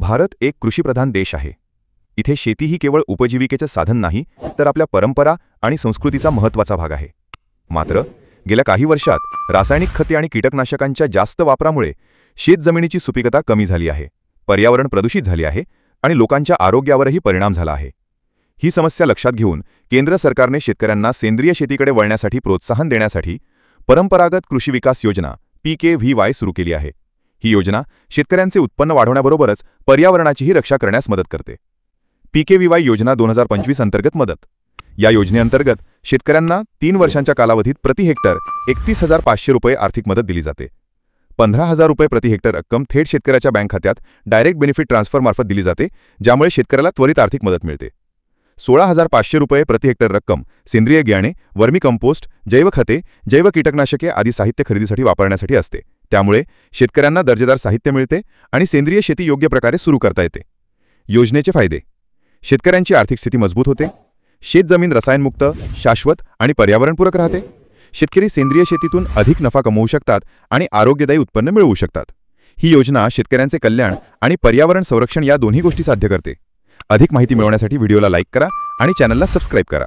भारत एक कृषीप्रधान देश आहे। इथे शेती ही केवळ उपजीविकेचे साधन नाही, तर आपल्या परंपरा आणि संस्कृतीचा महत्त्वाचा भाग आहे। मात्र गेल्या काही वर्षात रासायनिक खते आणि कीटकनाशकांच्या जास्त वापरामुळे शेतजमिनीची सुपीकता कमी झाली आहे, पर्यावरण प्रदूषित झाले आहे आणि लोकांच्या आरोग्यावरही परिणाम झाला आहे। ही समस्या लक्षात घेऊन केंद्र सरकारने शेतकऱ्यांना सेंद्रिय शेतीकडे वळण्यासाठी प्रोत्साहन देण्यासाठी परंपरागत कृषी विकास योजना PKVY सुरू केली आहे। ही योजना शेतकऱ्यांचे उत्पन्न वाढवण्याबरोबरच पर्यावरणाचीही रक्षा करण्यास मदत करते। PKVY योजना 2025 अंतर्गत मदत। या योजनेअंतर्गत शेतकऱ्यांना 3 वर्षांच्या कालावधीत प्रति हेक्टर 31,500 रुपये आर्थिक मदत दिली जाते। 15,000 रुपये प्रति हेक्टर रक्कम थेट शेतकऱ्याच्या बँक खात्यात डायरेक्ट बेनिफिट ट्रान्सफर मार्फत दिली जाते, ज्यामुळे शेतकऱ्याला त्वरित आर्थिक मदत मिळते। 16,500 रुपये प्रति हेक्टर रक्कम सेंद्रिय बियाणे, वर्मी कंपोस्ट, जैव खते, जैव कीटकनाशके आदी साहित्य खरेदीसाठी वापरण्यासाठी असते। त्यामुळे शेतकऱ्यांना दर्जेदार साहित्य मिळते आणि सेंद्रिय शेती योग्य प्रकारे सुरू करता येते। योजनेचे फायदे: शेतकऱ्यांची आर्थिक स्थिती मजबूत होते, शेतजमीन रसायनमुक्त, शाश्वत आणि पर्यावरणपूरक राहते, शेतकरी सेंद्रिय शेतीतून अधिक नफा कमवू शकतात आणि आरोग्यदायी उत्पन्न मिळवू शकतात। ही योजना शेतकऱ्यांचे कल्याण आणि पर्यावरण संरक्षण या दोन्ही गोष्टी साध्य करते। अधिक माहिती मिळवण्यासाठी व्हिडिओला लाईक करा आणि चॅनलला सबस्क्राईब करा।